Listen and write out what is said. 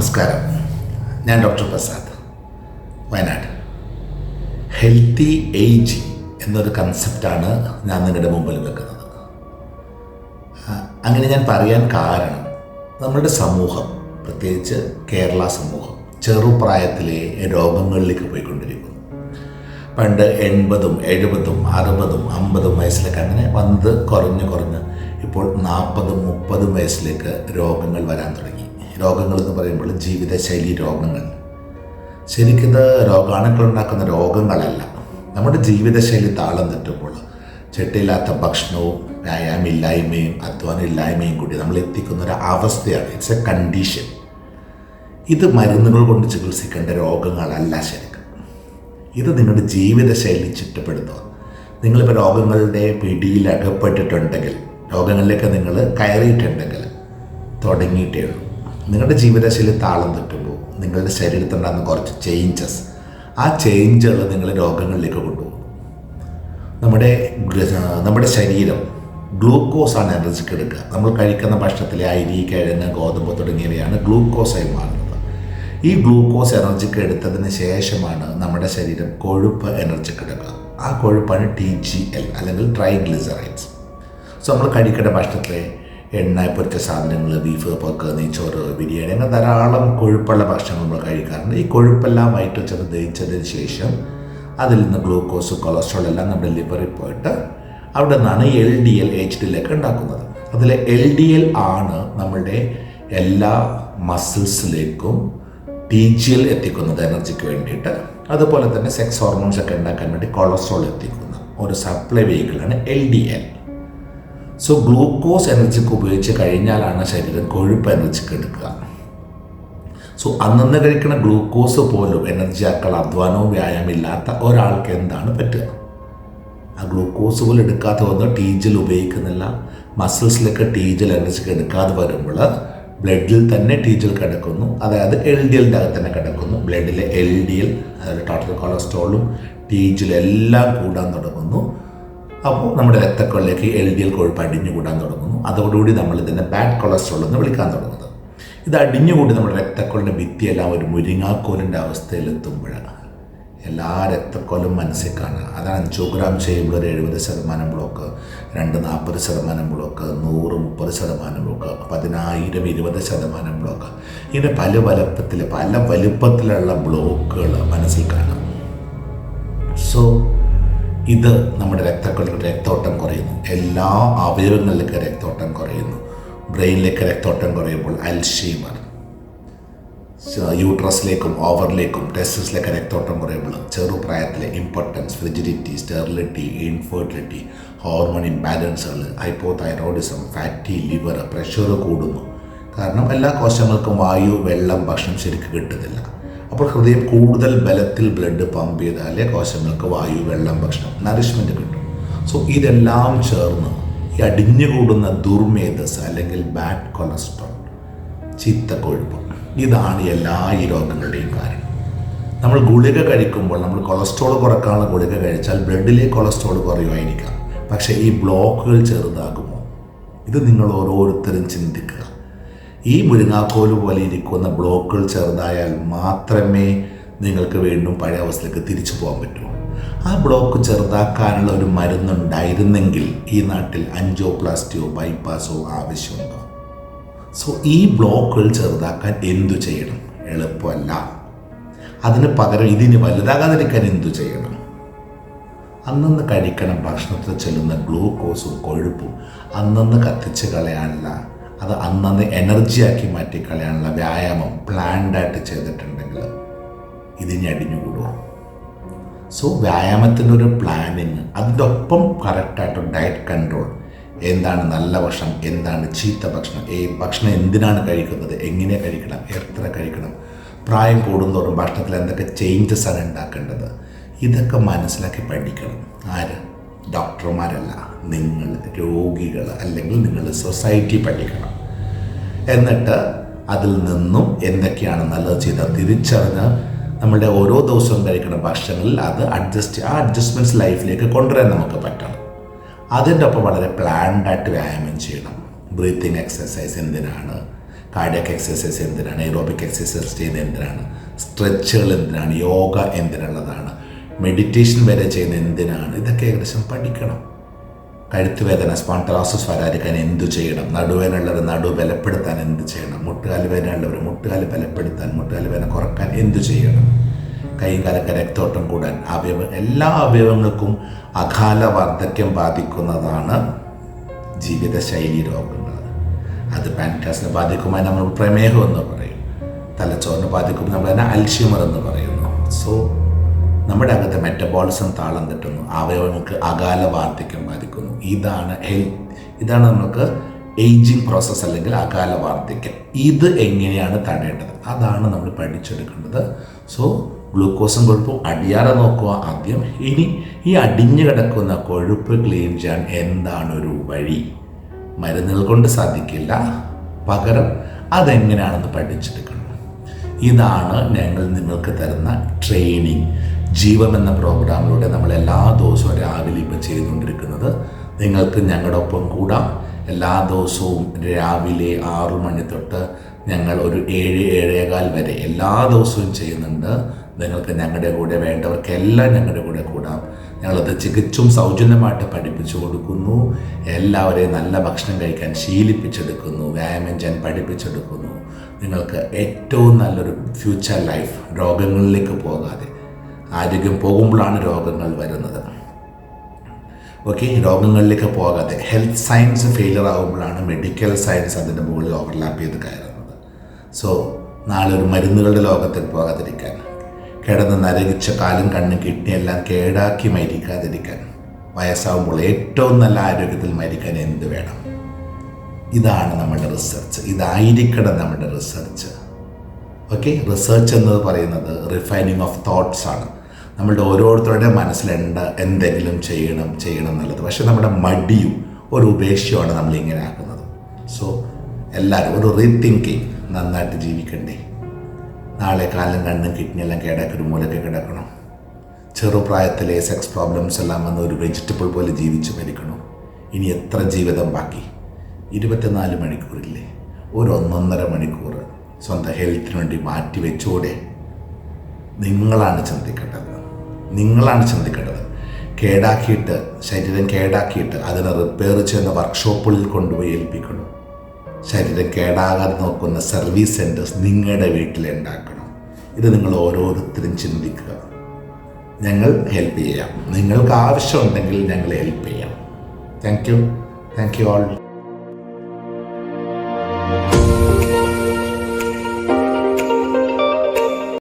നമസ്കാരം. ഞാൻ doctor Prasad, Wayanad. Healthy ageing എന്നൊരു കൺസെപ്റ്റാണ് ഞാൻ നിങ്ങളുടെ മുമ്പിൽ വെക്കുന്നത്. അങ്ങനെ ഞാൻ പറയാൻ കാരണം, നമ്മുടെ സമൂഹം, പ്രത്യേകിച്ച് കേരള സമൂഹം, ചെറുപ്രായത്തിലെ രോഗങ്ങളിലേക്ക് പോയിക്കൊണ്ടിരിക്കുന്നു. പണ്ട് 80, 70, 60, 50 വയസ്സിലേക്ക് അങ്ങനെ വന്നത് കുറഞ്ഞ് ഇപ്പോൾ 40, 30 വയസ്സിലേക്ക് രോഗങ്ങൾ വരാൻ തുടങ്ങി. രോഗങ്ങളെന്ന് പറയുമ്പോൾ ജീവിതശൈലി രോഗങ്ങൾ. ശരിക്കിത് രോഗാണുക്കളുണ്ടാക്കുന്ന രോഗങ്ങളല്ല. നമ്മുടെ ജീവിതശൈലി താളം തെറ്റുമ്പോൾ ചിട്ടയില്ലാത്ത ഭക്ഷണവും വ്യായാമമില്ലായ്മയും അധ്വാനമില്ലായ്മയും കൂടി നമ്മൾ എത്തിക്കുന്ന ഒരു അവസ്ഥയാണ്. It's A condition. ഇത് മരുന്നുകൾ കൊണ്ട് ചികിത്സിക്കേണ്ട രോഗങ്ങളല്ല ശരിക്കും. ഇത് നിങ്ങളുടെ ജീവിതശൈലി ചിട്ടപ്പെടുത്തുക. നിങ്ങളിപ്പോൾ രോഗങ്ങളുടെ പിടിയിൽ അകപ്പെട്ടിട്ടുണ്ടെങ്കിൽ, രോഗങ്ങളിലേക്ക് നിങ്ങൾ കയറിയിട്ടുണ്ടെങ്കിൽ തുടങ്ങിയിട്ടേ ഉള്ളൂ. നിങ്ങളുടെ ജീവിതശൈലി താളം തെറ്റുമ്പോൾ നിങ്ങളുടെ ശരീരത്തിലുണ്ടാകുന്ന കുറച്ച് ചേഞ്ചസ്, ആ ചേഞ്ചുകൾ നിങ്ങൾ രോഗങ്ങളിലേക്ക് കൊണ്ടുപോകും. നമ്മുടെ ശരീരം ഗ്ലൂക്കോസാണ് എനർജിക്ക് എടുക്കുക. നമ്മൾ കഴിക്കുന്ന ഭക്ഷണത്തിലെ അരി, കിഴങ്ങ്, ഗോതമ്പ് തുടങ്ങിയവയാണ് ഗ്ലൂക്കോസായി മാറുന്നത്. ഈ ഗ്ലൂക്കോസ് എനർജിക്ക് എടുത്തതിന് ശേഷമാണ് നമ്മുടെ ശരീരം കൊഴുപ്പ് എനർജിക്ക് എടുക്കുക. ആ കൊഴുപ്പാണ് TGL അല്ലെങ്കിൽ ട്രൈഗ്ലിസറൈഡ്സ്. സോ നമ്മൾ കഴിക്കേണ്ട ഭക്ഷണത്തിലെ എണ്ണ പൊരിച്ച സാധനങ്ങൾ, ബീഫ്, പോർക്ക്, നെയ്ച്ചോറ്, ബിരിയാണി, അങ്ങനെ ധാരാളം കൊഴുപ്പുള്ള ഭക്ഷണങ്ങൾ നമ്മൾ കഴിക്കാറുണ്ട്. ഈ കൊഴുപ്പെല്ലാം വയറ്റിൽ ചെന്ന് ദഹിച്ചതിന് ശേഷം അതിൽ നിന്ന് ഗ്ലൂക്കോസ്, കൊളസ്ട്രോൾ എല്ലാം നമ്മുടെ ലിവറിൽ പോയിട്ട് അവിടെ നിന്നാണ് LDL HDL ഉണ്ടാക്കുന്നത്. അതിൽ LDL ആണ് നമ്മളുടെ എല്ലാ മസിൽസിലേക്കും TGL എത്തിക്കുന്നത് എനർജിക്ക് വേണ്ടിയിട്ട്. അതുപോലെ തന്നെ സെക്സ് ഹോർമോൺസ് ഒക്കെ ഉണ്ടാക്കാൻ വേണ്ടി കൊളസ്ട്രോൾ എത്തിക്കുന്ന ഒരു സപ്ലൈ വെഹിക്കിളാണ് LDL. സോ ഗ്ലൂക്കോസ് എനർജിക്ക് ഉപയോഗിച്ച് കഴിഞ്ഞാലാണ് ശരീരം കൊഴുപ്പ് എനർജിക്ക് എടുക്കുക. സോ അന്നന്ന് കഴിക്കുന്ന ഗ്ലൂക്കോസ് പോലും എനർജി ആക്കാൻ അധ്വാനവും വ്യായാമം ഇല്ലാത്ത ഒരാൾക്ക് എന്താണ് പറ്റുക? ആ ഗ്ലൂക്കോസ് പോലും എടുക്കാതെ വന്ന് TGL ഉപയോഗിക്കുന്നില്ല. മസിൽസിലൊക്കെ TGL എനർജിക്ക് എടുക്കാതെ വരുമ്പോൾ ബ്ലഡിൽ തന്നെ TGL കിടക്കുന്നു. അതായത് LDLൻ്റെ അകത്ത് തന്നെ കിടക്കുന്നു. ബ്ലഡിലെ LDL, അതായത് ടോട്ടൽ കൊളസ്ട്രോളും TGL എല്ലാം കൂടാൻ തുടങ്ങുന്നു. അപ്പോൾ നമ്മുടെ രക്തക്കൊള്ളിലേക്ക് LDL കൊഴുപ്പ് അടിഞ്ഞുകൂടാൻ തുടങ്ങുന്നു. അതോടുകൂടി നമ്മൾ ഇതിനെ ബാഡ് കൊളസ്ട്രോൾ എന്ന് വിളിക്കാൻ തുടങ്ങുന്നത്. ഇത് അടിഞ്ഞുകൂടി നമ്മുടെ രക്തക്കൊള്ളിൻ്റെ ഭിത്തിയെല്ലാം ഒരു മുരിങ്ങാക്കോലിൻ്റെ അവസ്ഥയിലെത്തുമ്പോഴാണ് എല്ലാ രക്തക്കൊല്ലും മനസ്സിൽ കാണുക. അതാണ് ആൻജിയോഗ്രാം ചെയ്യുമ്പോൾ ഒരു 70% ബ്ലോക്ക്, 40% ബ്ലോക്ക്, 100, 30% ബ്ലോക്ക്, 10,000, 20% ബ്ലോക്ക്, ഇങ്ങനെ പല വലുപ്പത്തിലുള്ള ബ്ലോക്കുകൾ മനസ്സിൽ കാണാം. സോ ഇത് നമ്മുടെ രക്തക്കൊള്ളിലേക്ക് രക്തോട്ടം കുറയുന്നു. എല്ലാ അവയവങ്ങളിലേക്ക് രക്തോട്ടം കുറയുന്നു. ബ്രെയിനിലേക്ക് രക്തോട്ടം കുറയുമ്പോൾ അൽഷീമർ, യൂട്രസിലേക്കും ഓവറിലേക്കും ടെസ്റ്റിസിലേക്ക് രക്തോട്ടം കുറയുമ്പോൾ ചെറുപ്രായത്തിലെ impotence, frigidity, sterility, infertility, hormone ഇംബാലൻസുകൾ, ഹൈപ്പോതൈറോയിഡിസം, ഫാറ്റി ലിവർ, പ്രഷർ കൂടുന്നു. കാരണം എല്ലാ കോശങ്ങൾക്കും വായു, വെള്ളം, ഭക്ഷണം ശരിക്കും കിട്ടുന്നില്ല. അപ്പോൾ ഹൃദയം കൂടുതൽ ബലത്തിൽ ബ്ലഡ് പമ്പ് ചെയ്താലേ കോശങ്ങൾക്ക് വായു, വെള്ളം, ഭക്ഷണം, നറിഷ്മെൻറ്റ് കിട്ടും. സോ ഇതെല്ലാം ചേർന്ന് ഈ അടിഞ്ഞുകൂടുന്ന ദുർമേധസ് അല്ലെങ്കിൽ ബാഡ് കൊളസ്ട്രോൾ, ചീത്ത കൊഴുപ്പ്, ഇതാണ് എല്ലാ ഈ രോഗങ്ങളുടെയും കാരണം. നമ്മൾ ഗുളിക കഴിക്കുമ്പോൾ നമ്മൾ കൊളസ്ട്രോൾ കുറക്കാനുള്ള ഗുളിക കഴിച്ചാൽ ബ്ലഡിലെ കൊളസ്ട്രോൾ കുറയുമായിരിക്കാം. പക്ഷേ ഈ ബ്ലോക്കുകൾ ചെറുതാകുമോ? ഇത് നിങ്ങൾ ഓരോരുത്തരും ചിന്തിക്കുക. ഈ മുരിങ്ങാക്കോല് പോലെ ഇരിക്കുന്ന ബ്ലോക്കുകൾ ചെറുതായാൽ മാത്രമേ നിങ്ങൾക്ക് വീണ്ടും പഴയ അവസ്ഥയിലേക്ക് തിരിച്ചു പോകാൻ പറ്റൂ. ആ ബ്ലോക്ക് ചെറുതാക്കാനുള്ള ഒരു മരുന്നുണ്ടായിരുന്നെങ്കിൽ ഈ നാട്ടിൽ ആൻജിയോപ്ലാസ്റ്റിയോ ബൈപ്പാസോ ആവശ്യമുണ്ടോ? സോ ഈ ബ്ലോക്കുകൾ ചെറുതാക്കാൻ എന്തു ചെയ്യണം? എളുപ്പമല്ല. അതിന് പകരം ഇതിന് വലുതാകാതിരിക്കാൻ എന്തു ചെയ്യണം? അന്നന്ന് കഴിക്കണം ഭക്ഷണത്തിൽ ചെല്ലുന്ന ഗ്ലൂക്കോസും കൊഴുപ്പും അന്നന്ന് കത്തിച്ച് കളയാനുള്ള, അത് അന്നന്ന് എനർജിയാക്കി മാറ്റിക്കളയാനുള്ള വ്യായാമം പ്ലാൻഡായിട്ട് ചെയ്തിട്ടുണ്ടെങ്കിൽ ഇതിനെ അടിഞ്ഞുകൂടുമോ? സോ വ്യായാമത്തിൻ്റെ ഒരു പ്ലാനിങ്, അതിൻ്റെ ഒപ്പം കറക്റ്റായിട്ട് ഡയറ്റ് കൺട്രോൾ, എന്താണ് നല്ല ഭക്ഷണം, എന്താണ് ചീത്ത ഭക്ഷണം, ഭക്ഷണം എന്തിനാണ് കഴിക്കുന്നത്, എങ്ങനെ കഴിക്കണം, എത്ര കഴിക്കണം, പ്രായം കൂടുന്തോറും ഭക്ഷണത്തിൽ എന്തൊക്കെ ചേഞ്ചസ് ആണ് ഉണ്ടാക്കേണ്ടത്, ഇതൊക്കെ മനസ്സിലാക്കി പഠിക്കണം. ആര്? ഡോക്ടർമാരല്ല, നിങ്ങൾ രോഗികൾ അല്ലെങ്കിൽ നിങ്ങൾ സൊസൈറ്റി പഠിക്കണം. എന്നിട്ട് അതിൽ നിന്നും എന്തൊക്കെയാണ് നല്ലത് ചെയ്താൽ തിരിച്ചറിഞ്ഞ് നമ്മളുടെ ഓരോ ദിവസവും കഴിക്കുന്ന ഭക്ഷണങ്ങളിൽ അത് അഡ്ജസ്റ്റ്മെൻറ്റ്സ് ലൈഫിലേക്ക് കൊണ്ടുവരാൻ നമുക്ക് പറ്റണം. അതിൻ്റെ ഒപ്പം വളരെ പ്ലാൻഡായിട്ട് വ്യായാമം ചെയ്യണം. ബ്രീത്തിങ് എക്സസൈസ് എന്തിനാണ്, കാർഡിയക് എക്സസൈസ് എന്തിനാണ്, എറോബിക് എക്സസൈസ് ചെയ്യുന്നത് എന്തിനാണ്, സ്ട്രെച്ചുകൾ എന്തിനാണ്, യോഗ എന്തിനുള്ളതാണ്, മെഡിറ്റേഷൻ വരെ ചെയ്യുന്നത് എന്തിനാണ്, ഇതൊക്കെ ഏകദേശം പഠിക്കണം. കഴുത്ത് വേദന സ്പോണ്ടലോസിസ് വരാതിരിക്കാൻ എന്തു ചെയ്യണം, നടുവേദനയുള്ളവർ നടു ബലപ്പെടുത്താൻ എന്ത് ചെയ്യണം, മുട്ടുകാല് വേദനയുള്ളവർ മുട്ടുകാല് ബലപ്പെടുത്താൻ, മുട്ടുകാല് വേദന കുറക്കാൻ എന്തു ചെയ്യണം, കൈയും കാലൊക്കെ രക്തോട്ടം കൂടാൻ, എല്ലാ അവയവങ്ങൾക്കും അകാല വാർദ്ധക്യം ബാധിക്കുന്നതാണ് ജീവിതശൈലി രോഗങ്ങൾ. അത് പാൻക്രിയാസിനെ ബാധിക്കുമ്പോൾ നമ്മൾ പ്രമേഹം എന്ന് പറയും, തലച്ചോറിനെ ബാധിക്കുമ്പോൾ നമ്മൾ അതിനെ അൽഷിമർ എന്ന് പറയുന്നു. സോ നമ്മുടെ അകത്തെ മെറ്റബോളിസം താളം തെറ്റുന്നു, അവയവങ്ങൾക്ക് അകാല വാർദ്ധക്യം ബാധിക്കുന്നു. ഇതാണ് നമുക്ക് ഏജിങ് പ്രോസസ്സ് അല്ലെങ്കിൽ അകാല വാർദ്ധക്യം. ഇത് എങ്ങനെയാണ് തടയേണ്ടത്, അതാണ് നമ്മൾ പഠിച്ചെടുക്കേണ്ടത്. സോ ഗ്ലൂക്കോസും കൊഴുപ്പും അടിയാതെ നോക്കുക ആദ്യം. ഇനി ഈ അടിഞ്ഞു കിടക്കുന്ന കൊഴുപ്പ് ക്ലീൻ ചെയ്യാൻ എന്താണ് ഒരു വഴി? മരുന്നുകൾ കൊണ്ട് സാധിക്കില്ല, പകരം അതെങ്ങനെയാണെന്ന് പഠിച്ചെടുക്കണം. ഇതാണ് ഞങ്ങൾ നിങ്ങൾക്ക് തരുന്ന ട്രെയിനിങ്. ജീവം എന്ന പ്രോഗ്രാമിലൂടെ നമ്മൾ എല്ലാ ദിവസവും രാവിലെ ഇപ്പം ചെയ്തുകൊണ്ടിരിക്കുന്നത്. നിങ്ങൾക്ക് ഞങ്ങളുടെ ഒപ്പം കൂടാം. എല്ലാ ദിവസവും രാവിലെ 6 മണി തൊട്ട് ഞങ്ങൾ ഒരു 7-7:15 വരെ എല്ലാ ദിവസവും ചെയ്യുന്നുണ്ട്. നിങ്ങൾക്ക് ഞങ്ങളുടെ കൂടെ വേണ്ടവർക്കെല്ലാം ഞങ്ങളുടെ കൂടെ കൂടാം. ഞങ്ങളത് തികച്ചും സൗജന്യമായിട്ട് പഠിപ്പിച്ചു കൊടുക്കുന്നു. എല്ലാവരെയും നല്ല ഭക്ഷണം കഴിക്കാൻ ശീലിപ്പിച്ചെടുക്കുന്നു, വ്യായാമം ചെയ്യാൻ പഠിപ്പിച്ചെടുക്കുന്നു. നിങ്ങൾക്ക് ഏറ്റവും നല്ലൊരു ഫ്യൂച്ചർ ലൈഫ്, രോഗങ്ങളിലേക്ക് പോകാതെ. ആരോഗ്യം പോകുമ്പോഴാണ് രോഗങ്ങൾ വരുന്നത്. ഓക്കെ, രോഗങ്ങളിലേക്ക് പോകാതെ ഹെൽത്ത് സയൻസ് ഫെയിലിയർ ആകുമ്പോഴാണ് മെഡിക്കൽ സയൻസ് അതിൻ്റെ മുകളിൽ ഓവർലാപ്പ് ചെയ്ത് കയറുന്നത്. സോ നാളെ ഒരു മരുന്നുകളുടെ ലോകത്തിൽ പോകാതിരിക്കാൻ, കിടന്ന് നരകിച്ച കാലും കണ്ണും കിഡ്നിയെല്ലാം കേടാക്കി മരിക്കാതിരിക്കാൻ, വയസ്സാകുമ്പോൾ ഏറ്റവും നല്ല ആരോഗ്യത്തിൽ മരിക്കാൻ എന്ത് വേണം? ഇതാണ് നമ്മുടെ റിസർച്ച്, ഇതായിരിക്കണം നമ്മുടെ റിസർച്ച്. ഓക്കെ, റിസർച്ച് എന്നത് പറയുന്നത് റിഫൈനിങ് ഓഫ് തോട്ട്സ് ആണ്. നമ്മളുടെ ഓരോരുത്തരുടെയും മനസ്സിലുണ്ട് എന്തെങ്കിലും ചെയ്യണം എന്നുള്ളത്. പക്ഷെ നമ്മുടെ മടിയും ഒരു ഉപേക്ഷയുമാണ് നമ്മളിങ്ങനെ ആക്കുന്നത്. സോ എല്ലാവരും ഒരു റീതിങ്കിങ്, നന്നായിട്ട് ജീവിക്കണ്ടേ? നാളെ കാലം കണ്ണും കിഡ്നിയെല്ലാം കേടാക്കി ഒരു മൂലയ്ക്ക് കിടക്കണം. ചെറുപ്രായത്തിലെ സെക്സ് പ്രോബ്ലംസ് എല്ലാം വന്ന് ഒരു വെജിറ്റബിൾ പോലെ ജീവിച്ച് മരിക്കണം. ഇനി എത്ര ജീവിതം ബാക്കി? 24 മണിക്കൂറില്ലേ? ഒരു 1.5 മണിക്കൂർ സ്വന്തം ഹെൽത്തിന് വേണ്ടി മാറ്റി വെച്ചൂടെ? നിങ്ങളാണ് ചിന്തിക്കേണ്ടത്. ശരീരം കേടാക്കിയിട്ട് അതിനെ റിപ്പയർ ചെയ്യുന്ന വർക്ക്ഷോപ്പുകളിൽ കൊണ്ടുപോയി ഏൽപ്പിക്കണം. ശരീരം കേടാകാതെ നോക്കുന്ന സർവീസ് സെൻറ്റേഴ്സ് നിങ്ങളുടെ വീട്ടിലുണ്ടാക്കണം. ഇത് നിങ്ങൾ ഓരോരുത്തരും ചിന്തിക്കുക. ഞങ്ങൾ ഹെൽപ്പ് ചെയ്യാം. നിങ്ങൾക്ക് ആവശ്യമുണ്ടെങ്കിൽ ഞങ്ങൾ ഹെൽപ്പ് ചെയ്യാം. Thank you all.